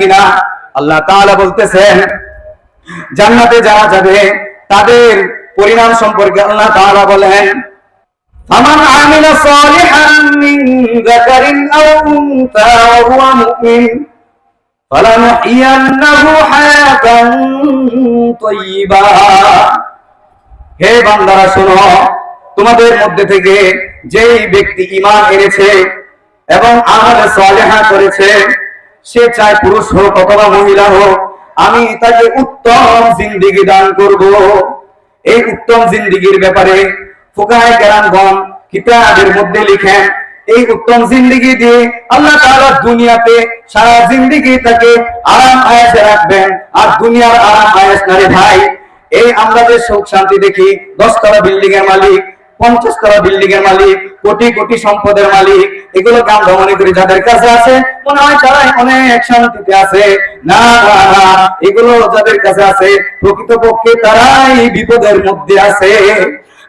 কিনা? আল্লাহ তাআলা বলতেছেন জান্নাতে যারা যাবে তাদের পরিণাম সম্পর্কে আল্লাহ তাআলা বলেন ফামান আমিলা সালিহান মিন যাকারিন আও উনসা ওয়া হুয়া মুমিন ফালানুহইয়ান্নাহু হায়াতান তাইয়্যিবা। হে বান্দারা শোনো, তোমাদের মধ্যে থেকে যেই ব্যক্তি ঈমান এনেছে এবং আমল সালিহা করেছে, সে চাই পুরুষ হোক অথবা মহিলা হোক, আমি তাকে উত্তম জিন্দেগি দান করব। এই উত্তম জিন্দেগির ব্যাপারে ফুকাহায়ে কেরামগণ কিতাবের মধ্যে লিখেন, এই উত্তম জিন্দেগি দিয়ে আল্লাহ তাআলা দুনিয়াতে সারা জিন্দেগি তাকে আরাম আয়েশে রাখবেন। আর দুনিয়ার আরাম আয়েশ না রে ভাই, এই আমরা যে সুখ শান্তি দেখি, 10 তলা বিল্ডিং এর মালিক, 50 তলা বিল্ডিং এর মালিক, কোটি কোটি সম্পদের মালিক, এগুলো আমরা মনে করি যাদের কাছে আছে মনে হয় তারাই অনেক শান্তিতে আছে। না না না, এগুলো যাদের কাছে আছে প্রকৃতপক্ষে তারাই বিপদের মধ্যে আছে।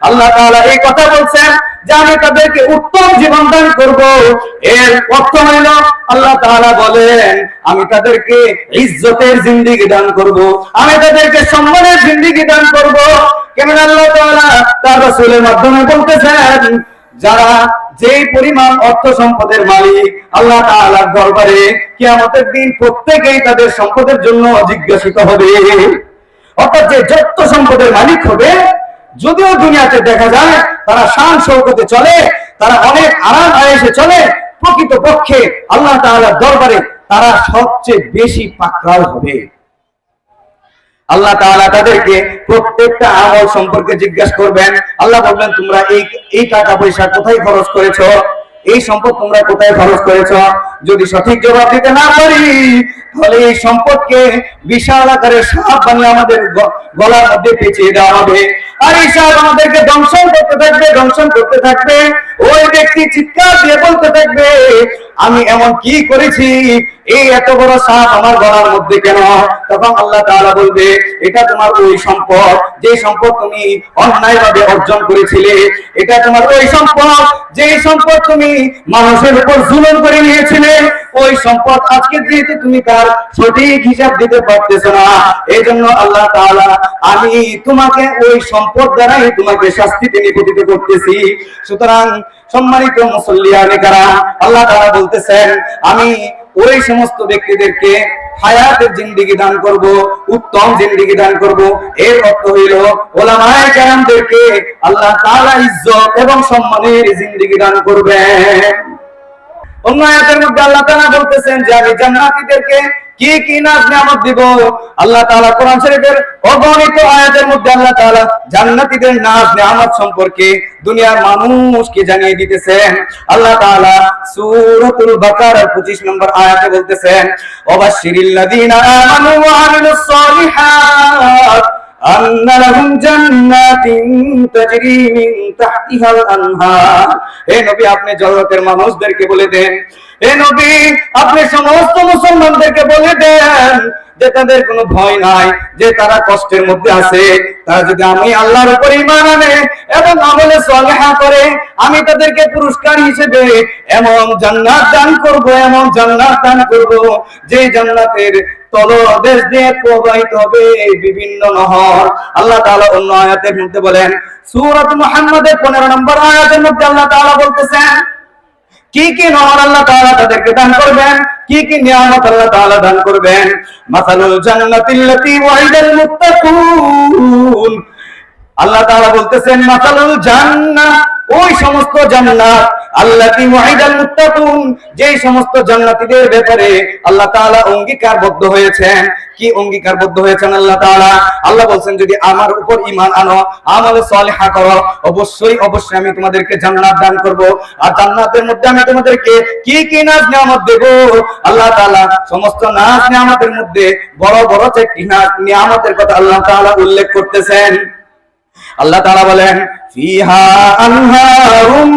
আল্লাহ তাআলা এই কথা বলছেন যে আমি তাদেরকে উত্তম জীবন দান করব। এর অর্থ হলো আল্লাহ তাআলা বলেন আমি তাদেরকে ইজ্জতের জিন্দেগি দান করব, আমি তাদেরকে সম্মানের জিন্দেগি দান করব। কেমন আল্লাহ তাআলা তার রাসূলের মাধ্যমে বলতেছেন যারা যেই পরিমাণ অর্থ সম্পদের মালিক আল্লাহ তাআলার দরবারে কিয়ামতের দিন প্রত্যেকেই তাদের সম্পদের জন্য জিজ্ঞাসিত হবে। অর্থাৎ যে যত সম্পদের মালিক হবে, যদিও দুনিয়াতে দেখা যায় তারা শান শৌকতে চলে, তারা অনেক আরাম আয়েশে চলে, প্রকৃতপক্ষে আল্লাহ তাআলার দরবারে তারা সবচেয়ে বেশি পাকড়াও হবে। আল্লাহ তাআলা তাদেরকে প্রত্যেকটা আমল সম্পর্কে জিজ্ঞাসা করবেন। আল্লাহ বলবেন তোমরা এই টাকা পয়সা কোথায় খরচ করেছো, এই সম্পদ তোমরা কোথায় খরচ করেছো? যদি সঠিক জবাব দিতে না পারি তাহলে এই সম্পদকে বিশাল আকারে সাপ বানিয়ে আমাদের গলার মধ্যে পেঁচিয়ে দেওয়া হবে। আর এই সাপ আমাদেরকে দংশন করতে থাকবে, দংশন করতে থাকবে। ওই ব্যক্তি চিৎকার দিয়ে বলতে থাকবে আমি এমন কি করেছি, এই এত বড় সাপ আমার গলার মধ্যে কেন? তখন আল্লাহ তাআলা বলবে এটা তোমার ওই সম্পদ, যে সম্পদ তুমি অন্যায়ভাবে অর্জন করেছিলে। এটা তোমার ওই সম্পদ, যে সম্পদ তুমি মানুষের উপর জুলুম করে নিয়েছিলে। ওই সম্পদ আজকে যেহেতু তুমি তার সঠিক হিসাব দিতে পারতেছো না, এই জন্য আল্লাহ তাআলা আমি তোমাকে ওই সম্পদ দ্বারাই তোমাকে শাস্তিতে নিপতিত করতেছি। সুতরাং সম্মানিত মুসল্লিয়ানে কারাম, আল্লাহ তাআলা বলতেছেন আমি ওই সমস্ত ব্যক্তিদেরকে হায়াতের জিন্দেগি দান করব, উত্তম জিন্দেগি দান করব। এর অর্থ হইল উলামায়ে কেরামদেরকে আল্লাহ তাআলা ইজ্জত এবং সম্মানের জিন্দেগি দান করবেন। অন্য আয়াতের মধ্যে আল্লাহ তাআলা বলতেছেন যে আমি জান্নাতীদেরকে কি কি নাজ নিয়ামত দিব। আল্লাহ তাআলা কোরআন শরীফের অগণিত আয়াতের মধ্যে আল্লাহ তাআলা জান্নাতীদের নাজ নিয়ামত সম্পর্কে দুনিয়ার মানুষকে জানিয়ে দিতেছেন। আল্লাহ তাআলা সূরাতুল বাকারার 25 নম্বর আয়াতে বলতেছেন ওয়াবাশশিরিল লাযিনা আমানু ওয়া আমিলুস সালিহাত আন্না লাহুম জান্নাতিন তাজরি মিন তাহতিহাল আনহার। হে নবী আপনি জগতের মানুষদেরকে বলে দেন, হে নবী আপনি সমস্ত মুসলমানদেরকে বলে দেন যে তাদের কোনো ভয় নাই, যে তারা কষ্টের মধ্যে আছে, তারা যদি আমি আল্লাহর উপর ঈমান আনে এবং আমলে সালিহা করে আমি তাদেরকে পুরস্কার হিসেবে এমন জান্নাত দান করব, এমন জান্নাত দান করব যে জান্নাতের তলদেশ দিয়ে প্রবাহিত হবে বিভিন্ন নহর। আল্লাহ তাআলা অন্য আয়াতের মধ্যে বলেন সূরাত মুহাম্মাদের 15 নম্বর আয়াতের মধ্যে আল্লাহ তাআলা বলতেছেন কি কি নহর আল্লাহ তাআলা তাদেরকে দান করবেন, কি কি নিয়ামত আল্লাহ তাআলা দান করবেন। মাসালুল জান্নাতিল্লাতী ওয়াইদাল মুত্তাকুন, আল্লাহ তাআলা বলতেছেন মাসালুল জান্নাহ ওই সমস্ত জান্নাত আল্লাতী ওয়াইদাল মুত্তাকুন যে সমস্ত জান্নাতীদের ব্যাপারে আল্লাহ তাআলা অঙ্গীকারবদ্ধ হয়েছেন। কি অঙ্গীকারবদ্ধ হয়েছেন আল্লাহ তাআলা? আল্লাহ বলেন যদি আমার উপর ঈমান আনো, আমল সালিহা করো, অবশ্যই অবশ্যই আমি তোমাদেরকে জান্নাত দান করব। আর জান্নাতের মধ্যে আমি তোমাদেরকে কি কি নাজ নিয়ামত দেব। আল্লাহ তাআলা সমস্ত নাজ নিয়ামতের মধ্যে বড় বড় 4টি নাজ নিয়ামতের কথা আল্লাহ তাআলা উল্লেখ করতেছেন। আল্লাহ তাআলা বলেন ফিহা আনহারুম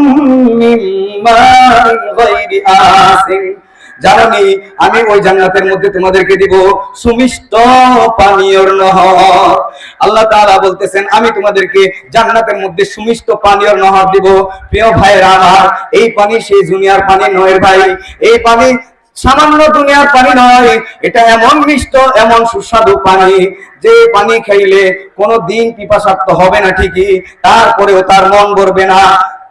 মিন মাইন গায়রি আসিন, জানি আমি ওই জান্নাতের মধ্যে তোমাদেরকে দিব সুমিষ্ট পানীয়র নহর। আল্লাহ তাআলা বলতেছেন আমি তোমাদেরকে জান্নাতের মধ্যে সুমিষ্ট পানীয়র নহর দিব। প্রিয় ভাইরা আমার, এই পানি সেই দুনিয়ার পানি নয় ভাই, এই পানি সামান্য দুনিয়ার পানি নয়, এটা এমন মিষ্ট, এমন সুস্বাদু পানি যে পানি খাইলে কোনো দিন পিপাসার্ত হবে না ঠিকই, তারপরেও তার মন ভরবে না,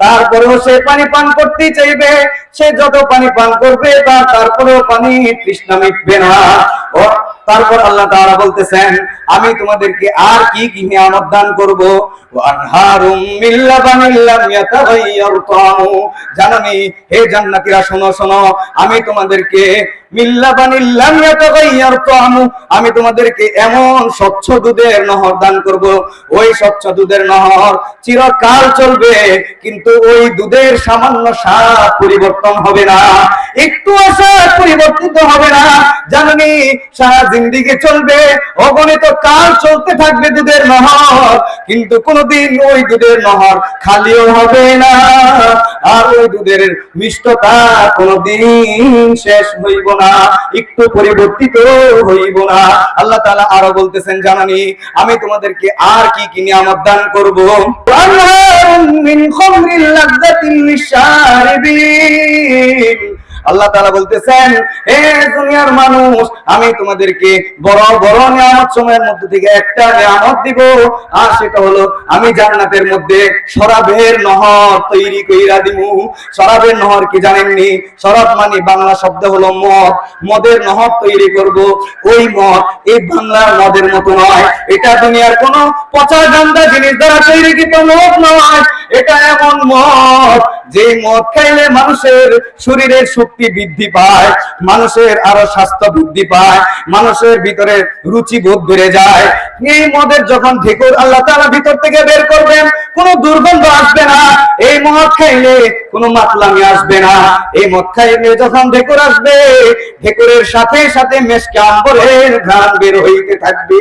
তারপরেও সে পানি পান করতে চাইবে। সে যত পানি পান করবে তারপরেও পানি তৃষ্ণা মিটবে না। ও তারপর আল্লাহ তাআলা বলতেছেন, আমি তোমাদেরকে আর কি কি নিয়ামত দান করব। ওয়ানহারুম মিন লাবানিন লাম ইয়াতাগায়্যার তা'মু, জানানি হে জান্নাতীরা, শোনো শোনো, আমি তোমাদেরকে মিন লাবানিন লাম ইয়াতাগায়্যার তা'মু, আমি তোমাদেরকে এমন স্বচ্ছ দুধের নহর দান করব। ওই স্বচ্ছ দুধের নহর চিরকাল চলবে, কিন্তু ওই দুধের সামান্য স্বাদ পরিবর্তন হবে না, একটু স্বাদ পরিবর্তিত হবে না। জানেনই সারা জিন্দেগি চলবে, অগণিত কাল চলতে থাকবে দুধের নহর, কিন্তু কোনদিন ওই দুধের নহর খালিও হবে না, আর ওই দুধের মিষ্টতা কোনদিন শেষ হইব না, একটু পরিবর্তিত হইব না। আল্লাহ তাআলা আরো বলতেছেন, জানানি আমি তোমাদেরকে আর কি কি নিয়ামত দান করব। মিন খামরিল লাযযাতিল লিশারিবিন, আল্লাহ তাআলা বলতেছেন, হে দুনিয়ার মানুষ, আমি তোমাদেরকে বড় বড় নিয়ামত সময়ের মধ্যে থেকে একটা নিয়ামত দিব, আর সেটা হলো আমি জান্নাতের মধ্যে শরাবের নহর তৈরি কইরা দিব। শরাবের নহর কি জানেননি? শরাব মানে বাংলা শব্দ হলো মদ, মদের নহর তৈরি করব। ওই মদ এই বাংলার মদের মতো নয়, এটা দুনিয়ার কোন পচা গন্ধা জিনিস দ্বারা তৈরিকৃত মদ নয়, এটা এমন মদ যে মদ খাইলে মানুষের শরীরের শক্তি বৃদ্ধি পায়, মানুষের আরো স্বাস্থ্য বৃদ্ধি পায়, মানুষের ভিতরে রুচি বোধ বেড়ে যায়। এই মদের যখন ঢেকুর আল্লাহ তাআলা ভিতর থেকে বের করবেন, কোনো দুর্গন্ধ আসবে না। এই মদ খাইলে কোনো মাতলামি আসবে না। এই মদ খাইলে যখন ঢেকুর আসবে, ঢেকুরের সাথে সাথে মেশকে আম্বরের ঘ্রাণ বের হইতে থাকবে।